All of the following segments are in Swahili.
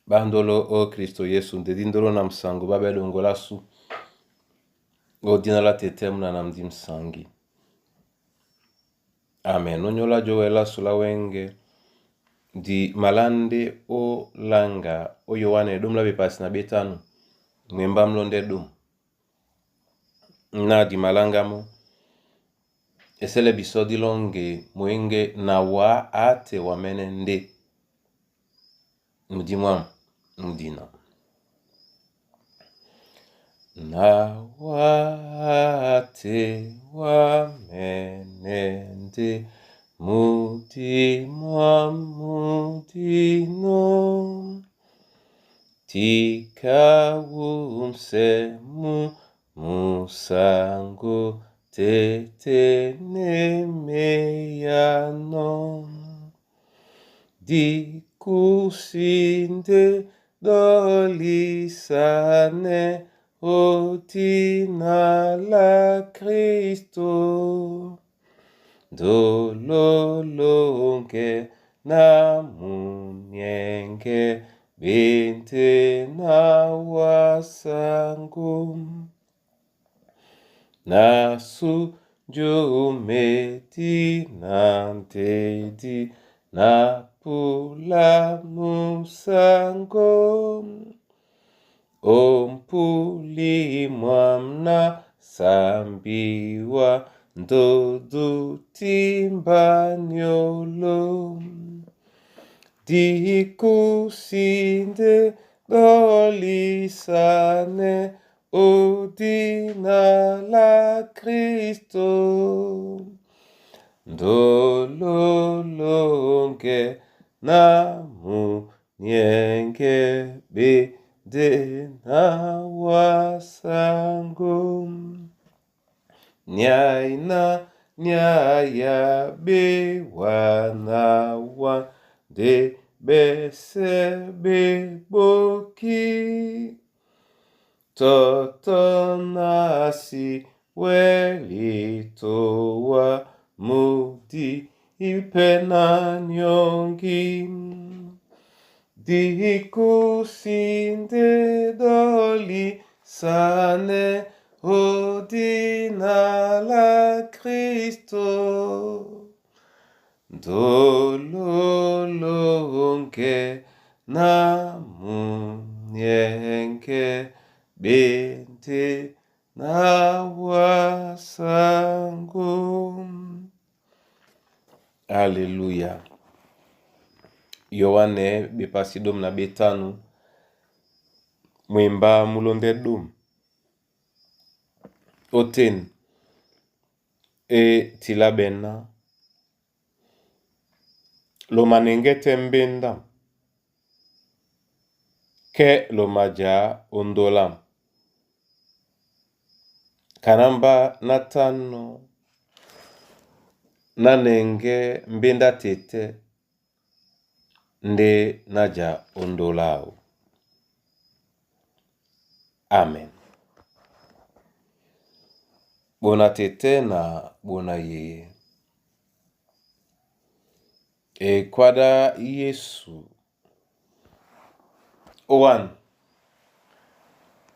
Bandolo o Kristo Yesu ndedindolo na msango babe dongola su odina la tetemuna na mdi msangi. Amen. Onyola joela sula wenge di malande o langa o yowane dum la bepasi na betanu mwemba mlonde dum na di malanga mo esele bisodi longe mwenge na wa ate wamene nde mdimwa mdina na wate wamenende mudimwa mudino tikawumse musango tetenemeyano dikusinde dolisane otina la Kristo dololonge na munyenge binte na wasangu na sujumeti na ntedi na pula musango ompuli mwamna sambiwa ndodu timbanyolo dikusinde dolisane odina la Kristo dololonge na munyenge bede na wasangu nyaina nyaya bewanawa de besebe boki totonasi welitowa mudi ipena nyongi dikusinde doli sane odina la Kristo dololonge na munyenge bente na wasangu. Haleluya. Yohane bepasi dom na betanu mwemba mulonde dom oten e tilabena lo manenge tembenda ke lo maja ondolam kanamba natano nanenge mbenda tete nde naja ondolao. Amen. Bona tete na bona yeye. Kwada Yesu owan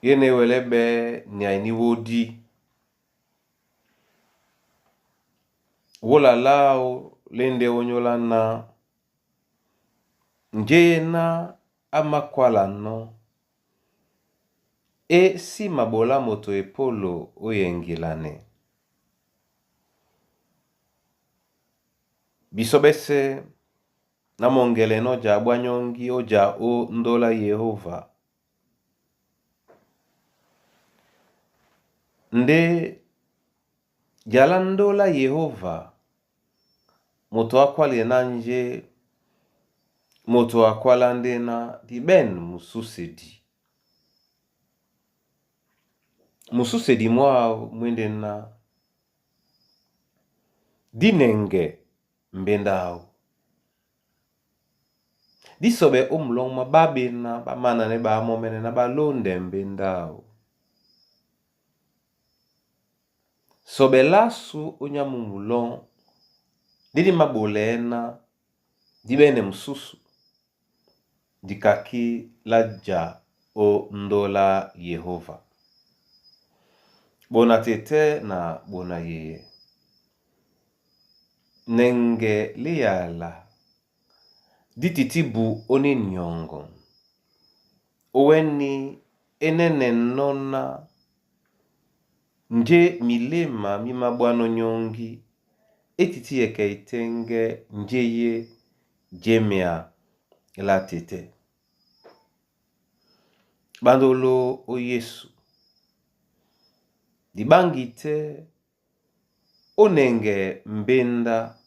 yene welebe nyaini wodi wola lao lende onyola na njena amakwala no e si mabola moto epolo oyengilane bisobese na mongele no ja bwanyongi oja o ndola Yehova nde jala ndola Yehova moto akwali nanje moto akwala ndena di ben mususedi mwao mwende na dinenge mbendao disobe umlong mababe na bamana ne ba momene na balonde mbendao sobe lasu unyamumulong didi mabolena dibene msusu dikaki laja o ndola Yehova. Bona tete na bona yeye. Nenge liala dititibu one nyongo. Oweni enene nona nje milema mimabwano nyongi etiti eke itenge njeye jemia la tete. Bandolo o Yesu dibangite onenge mbenda,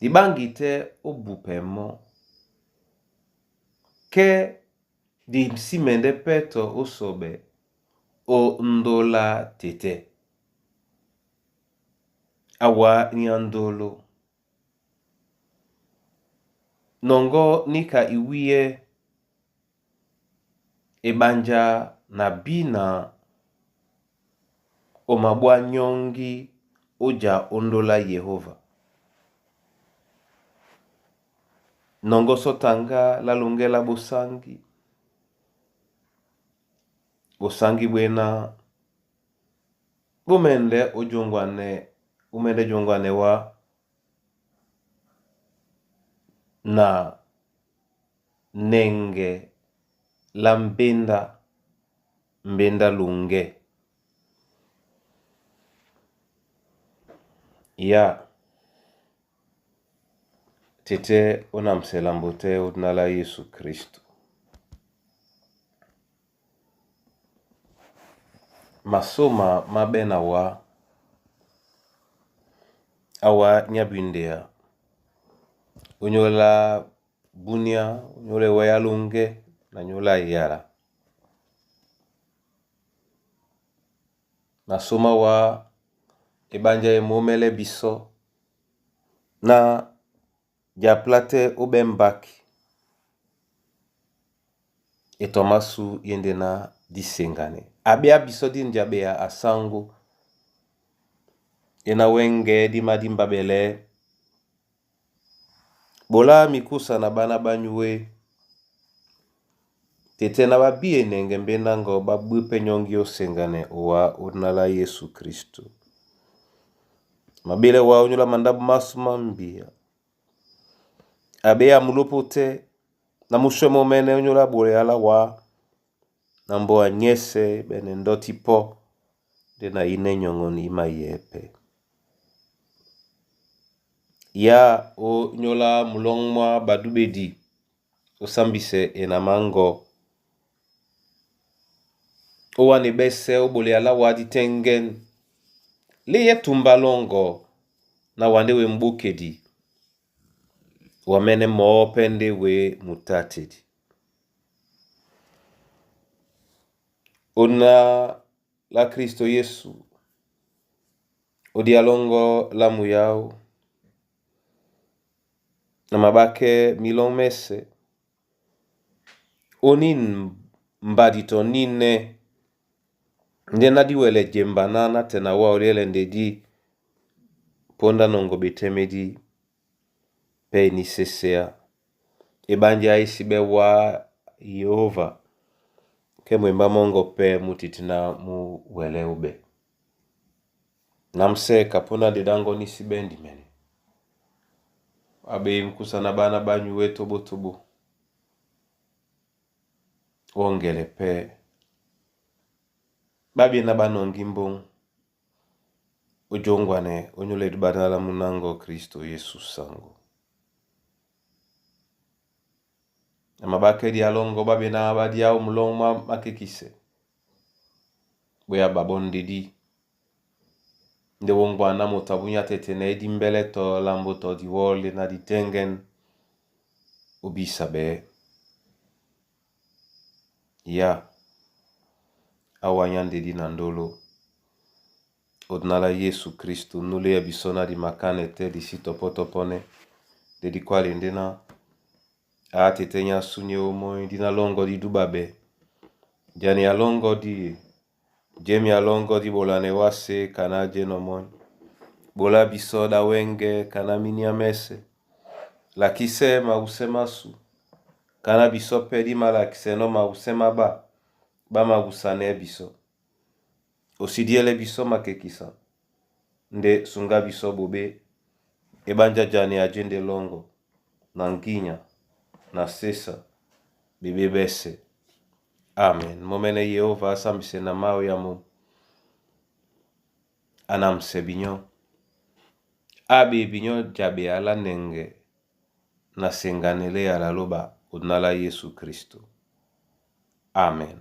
dibangite obupemo ke di simende peto osobe o ndola tete. Awa nyandolo nongo nika iwie ebanja na bina o mabwa nyongi oja ondola Yehova. Nongo sotanga lalungela bosangi. Bosangi bwena umende jongwane wa na nenge la mbenda lunge ya tete onamselambote udnala Yesu Kristo. Masoma mabena awa nyabindea onyola bunia, onyole wayalunge na nyola yara. Masoma wa ebanja emomele biso na japlate ubembaki etomasu yendena disengane. Abia biso din jabea asangu ena wenge di madimbabele bola mikusa na bana banyue tete na babie nenge mbenango babupe nyongi osengane owa unala Yesu Kristo. Mabile wa unyula mandabu masuma mbia abea mulupote na mushwe momene unyula bure ala wa nambo anyese bene ndoti po dena ine nyongoni ima yepe. Ya o nyola mulongwa badubedi osambise enamango owane bese obole ala wadi tengen leye tumbalongo na wandewe mbukedi wamene moopende we mutatedi. Ona la Kristo Yesu odialongo la muyao na mabake milomese onin mbadito nine ndena diwele jembanana tena wa olele ndedi ponda nongo betemedi pe ni sesea ebanja isibe wa Yehova ke mwemba mongo pe mutitina mu wele ube namse kapona dedango nisibendi mene abe mkusana bana banyu weto tobo wongele pe babi na banongi mbong ujongwane onyule dubanala munango Kristo Yesu sango. Mabake dialongo babi na abadia umlongma makikise boya babondedi nde wongwana motabunya tetene edi mbele to lambo to di wole na di tengen ubisabe ya awanyande di nandolo odnala Yesu Kristo nule ya bisona di makane te di sitopotopone de di kwali ndena tetenya sunye omo di na longo di dubabe jani alongo di jemi alongo di bolane wase kana jenomon bola bisoda wenge kana miniamese la kise ma usemasu kana biso mpe limalakisa no mausema bamabusane biso osidiele biso makekisa nde sunga biso bobe ebanja jani ajende longo na nginya na sesa bebe bese. Amen. Momene Yehova asambise na mawe ya mo anamse binyo abe binyo jabe ala nenge na senganele ala loba unala Yesu Kristo. Amen.